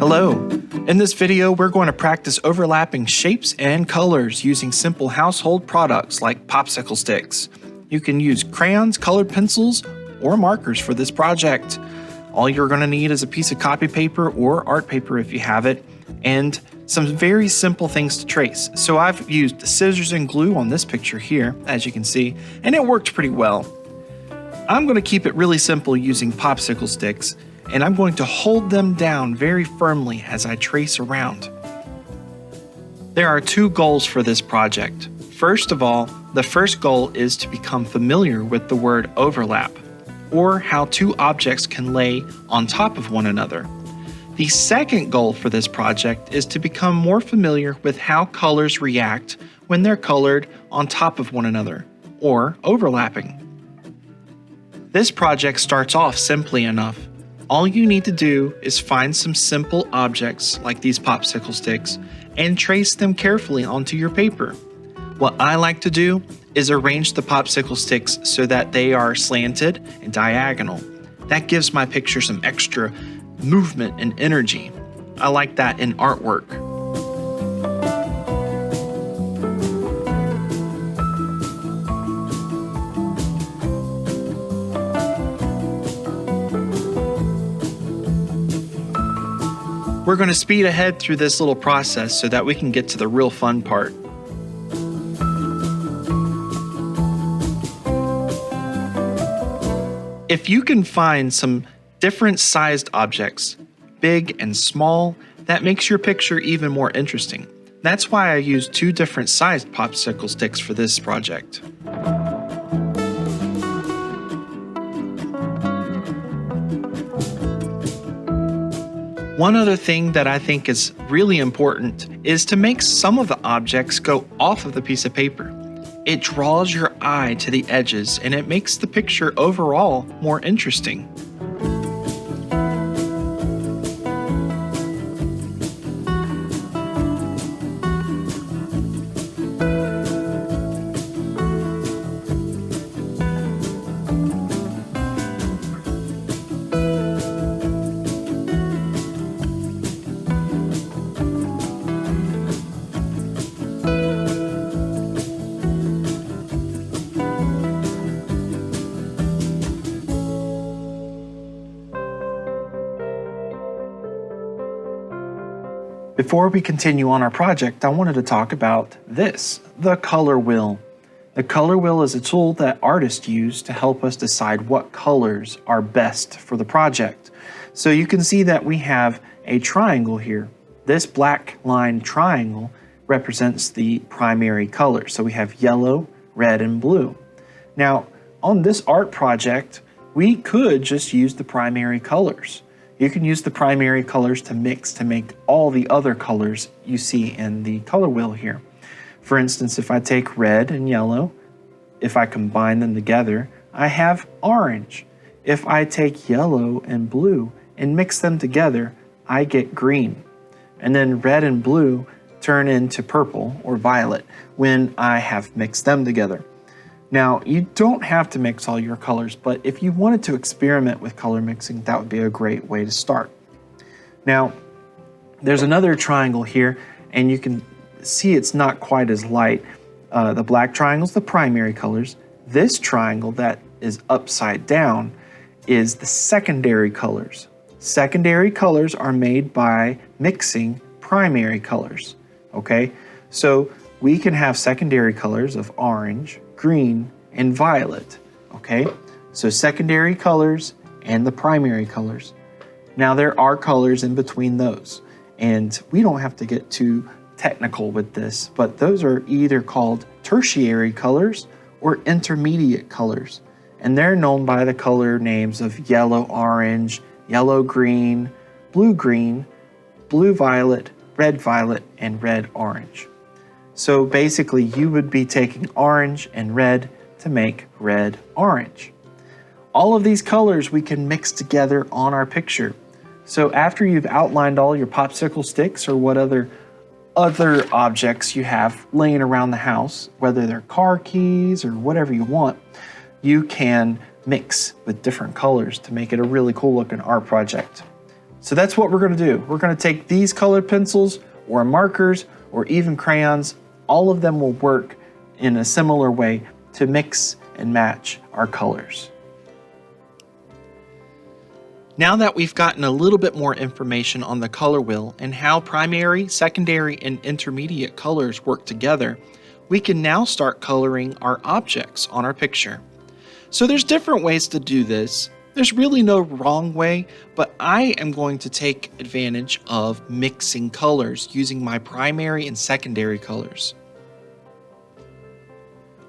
Hello! In this video, we're going to practice overlapping shapes and colors using simple household products like popsicle sticks. You can use crayons, colored pencils, or markers for this project. All you're going to need is a piece of copy paper or art paper if you have it, and some very simple things to trace. So I've used scissors and glue on this picture here, as you can see, and it worked pretty well. I'm going to keep it really simple using popsicle sticks, and I'm going to hold them down very firmly as I trace around. There are two goals for this project. First of all, the first goal is to become familiar with the word overlap, or how two objects can lay on top of one another. The second goal for this project is to become more familiar with how colors react when they're colored on top of one another, or overlapping. This project starts off simply enough. All you need to do is find some simple objects like these popsicle sticks and trace them carefully onto your paper. What I like to do is arrange the popsicle sticks so that they are slanted and diagonal. That gives my picture some extra movement and energy. I like that in artwork. We're going to speed ahead through this little process so that we can get to the real fun part. If you can find some different sized objects, big and small, that makes your picture even more interesting. That's why I used two different sized popsicle sticks for this project. One other thing that I think is really important is to make some of the objects go off of the piece of paper. It draws your eye to the edges and it makes the picture overall more interesting. Before we continue on our project, I wanted to talk about this, the color wheel. The color wheel is a tool that artists use to help us decide what colors are best for the project. So you can see that we have a triangle here. This black line triangle represents the primary color. So we have yellow, red, and blue. Now, on this art project, we could just use the primary colors. You can use the primary colors to mix to make all the other colors you see in the color wheel here. For instance, if I take red and yellow, if I combine them together, I have orange. If I take yellow and blue and mix them together, I get green. And then red and blue turn into purple or violet when I have mixed them together. Now, you don't have to mix all your colors, but if you wanted to experiment with color mixing, that would be a great way to start. Now, there's another triangle here, and you can see it's not quite as light. The black triangle is the primary colors. This triangle that is upside down is the secondary colors. Secondary colors are made by mixing primary colors, okay? So we can have secondary colors of orange, green, and violet, okay? So secondary colors and the primary colors. Now there are colors in between those, and we don't have to get too technical with this, but those are either called tertiary colors or intermediate colors, and they're known by the color names of yellow-orange, yellow-green, blue-green, blue-violet, red-violet, and red-orange. So basically, you would be taking orange and red to make red-orange. All of these colors we can mix together on our picture. So after you've outlined all your popsicle sticks or what other objects you have laying around the house, whether they're car keys or whatever you want, you can mix with different colors to make it a really cool looking art project. So that's what we're going to do. We're going to take these colored pencils or markers or even crayons. All of them will work in a similar way to mix and match our colors. Now that we've gotten a little bit more information on the color wheel and how primary, secondary, and intermediate colors work together, we can now start coloring our objects on our picture. So there's different ways to do this. There's really no wrong way, but I am going to take advantage of mixing colors using my primary and secondary colors.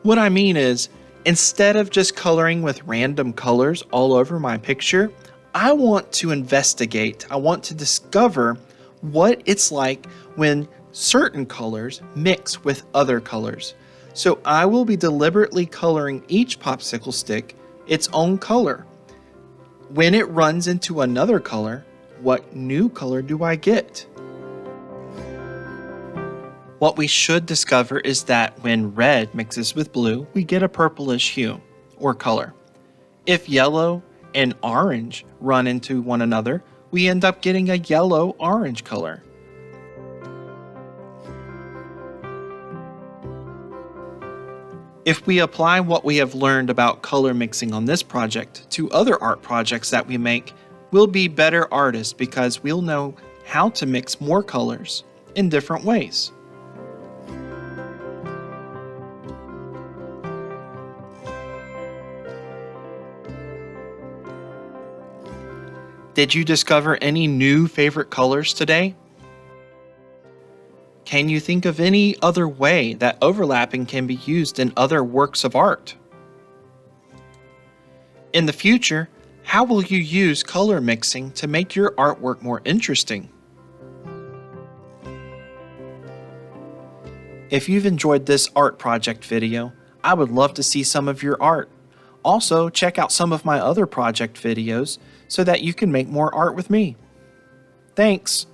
What I mean is, instead of just coloring with random colors all over my picture, I want to investigate, I want to discover what it's like when certain colors mix with other colors. So I will be deliberately coloring each popsicle stick its own color. When it runs into another color, what new color do I get? What we should discover is that when red mixes with blue, we get a purplish hue or color. If yellow and orange run into one another, we end up getting a yellow-orange color. If we apply what we have learned about color mixing on this project to other art projects that we make, we'll be better artists because we'll know how to mix more colors in different ways. Did you discover any new favorite colors today? Can you think of any other way that overlapping can be used in other works of art? In the future, how will you use color mixing to make your artwork more interesting? If you've enjoyed this art project video, I would love to see some of your art. Also, check out some of my other project videos so that you can make more art with me. Thanks!